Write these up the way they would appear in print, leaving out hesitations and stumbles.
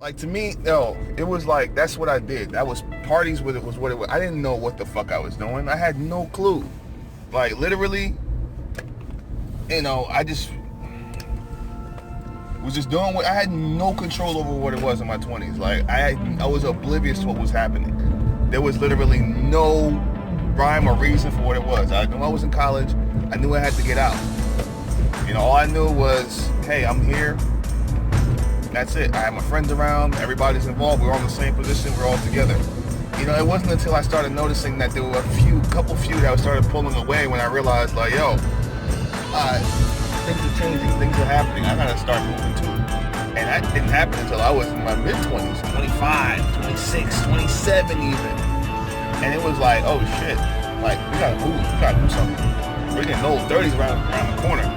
Like, to me, no, it was like, that's what I did. That was parties with it, was what it was. I didn't know what the fuck I was doing. I had no clue. Like, literally, I just was just doing what I had no control over what it was in my 20s. Like, I was oblivious to what was happening. There was literally no rhyme or reason for what it was. I knew I was in college. I knew I had to get out. All I knew was, hey, I'm here. That's it. I have my friends around. Everybody's involved. We're all in the same position. We're all together. It wasn't until I started noticing that there were a couple few that started pulling away when I realized, like, yo, things are changing. Things are happening. I gotta start moving too. And that didn't happen until I was in my mid-20s, 25, 26, 27 even. And it was like, oh shit, like, we gotta move. We gotta do something. We're getting old. 30s around the corner.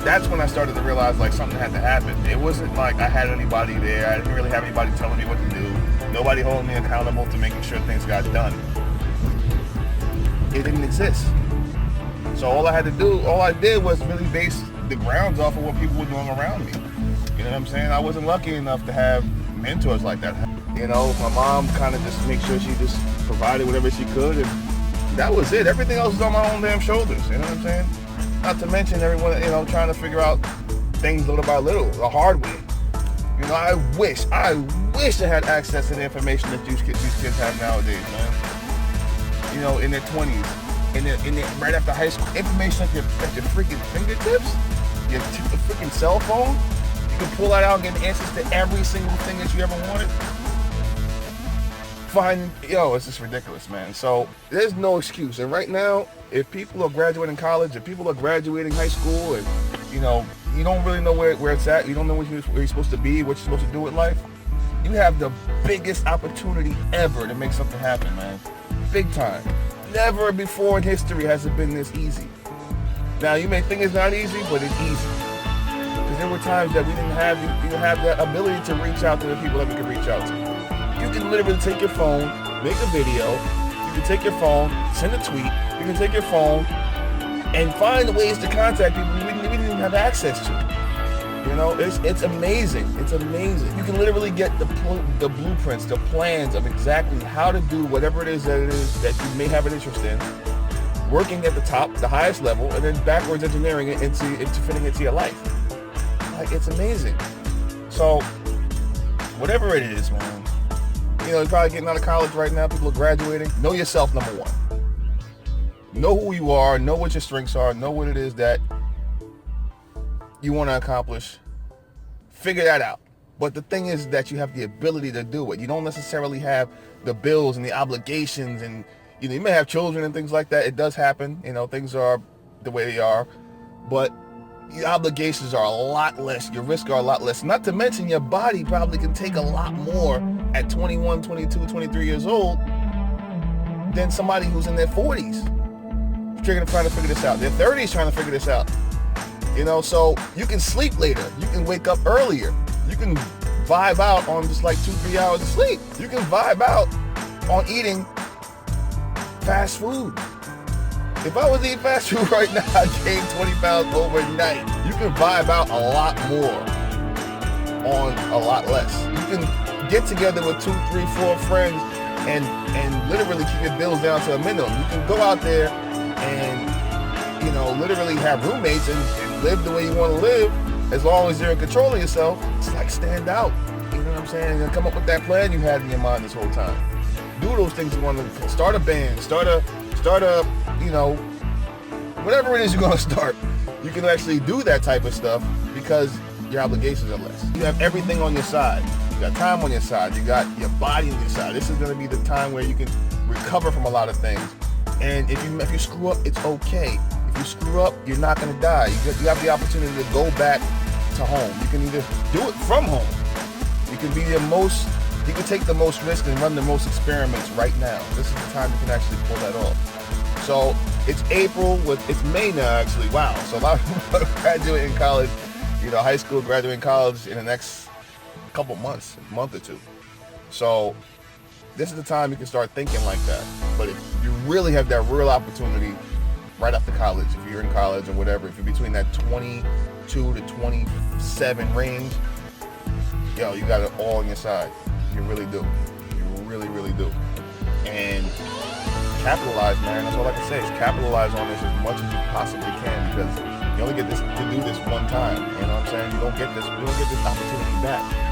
That's when I started to realize, like, something had to happen. It wasn't like I had anybody there. I didn't really have anybody telling me what to do. Nobody holding me accountable to making sure things got done. It didn't exist. So all I did was really base the grounds off of what people were doing around me. You know what I'm saying? I wasn't lucky enough to have mentors like that. My mom kind of just made sure she just provided whatever she could, and that was it. Everything else was on my own damn shoulders. You know what I'm saying? Not to mention everyone, trying to figure out things little by little, the hard way. I wish I had access to the information that these kids have nowadays, man. In their 20s, right after high school, information at your freaking fingertips, your freaking cell phone. You can pull that out and get answers to every single thing that you ever wanted. It's just ridiculous, man. So there's no excuse. And right now, if people are graduating college, if people are graduating high school, and you don't really know where it's at, you don't know where you're supposed to be, what you're supposed to do with life, you have the biggest opportunity ever to make something happen, man. Big time. Never before in history has it been this easy. Now, you may think it's not easy, but it's easy. Because there were times that we didn't have that ability to reach out to the people that we could reach out to. You can literally take your phone, make a video, you can take your phone, send a tweet, you can take your phone and find ways to contact people we didn't even have access to. It's amazing. It's amazing. You can literally get the blueprints, the plans of exactly how to do whatever it is that you may have an interest in, working at the top, the highest level, and then backwards engineering it into fitting into your life. Like, it's amazing. So, whatever it is, man. You're probably getting out of college right now. People are graduating. Know yourself, number one. Know who you are. Know what your strengths are. Know what it is that you want to accomplish. Figure that out. But the thing is that you have the ability to do it. You don't necessarily have the bills and the obligations, and you may have children and things like that. It does happen. Things are the way they are. But your obligations are a lot less. Your risks are a lot less. Not to mention your body probably can take a lot more at 21, 22, 23 years old than somebody who's in their 40s trying to figure this out. Their 30s trying to figure this out. So you can sleep later. You can wake up earlier. You can vibe out on just like 2-3 hours of sleep. You can vibe out on eating fast food. If I was eating fast food right now, I'd gain 20 pounds overnight. You can vibe out a lot more on a lot less. You can get together with 2, 3, 4 friends and literally keep your bills down to a minimum. You can go out there and, literally have roommates and live the way you want to live, as long as you're in control of yourself. It's like, stand out. You know what I'm saying? And come up with that plan you had in your mind this whole time. Do those things you want to. Start a band. Start a, whatever it is you're going to start. You can actually do that type of stuff because your obligations are less. You have everything on your side. You got time on your side. You got your body on your side. This is going to be the time where you can recover from a lot of things. And if you screw up, it's okay. If you screw up, you're not going to die. You have the opportunity to go back to home. You can either do it from home. You can you can take the most risk and run the most experiments right now. This is the time you can actually pull that off. So it's it's May now, actually. Wow. So a lot of people are graduating college, high school, graduating college in the next couple months, a month or two. So this is the time you can start thinking like that. But if you really have that real opportunity right after college, if you're in college or whatever, if you're between that 22 to 27 range, yo, you got it all on your side. You really do. You really, really do. And capitalize, man. That's all I can say is capitalize on this as much as you possibly can, because you only get to do this one time. You know what I'm saying? You don't get this opportunity back.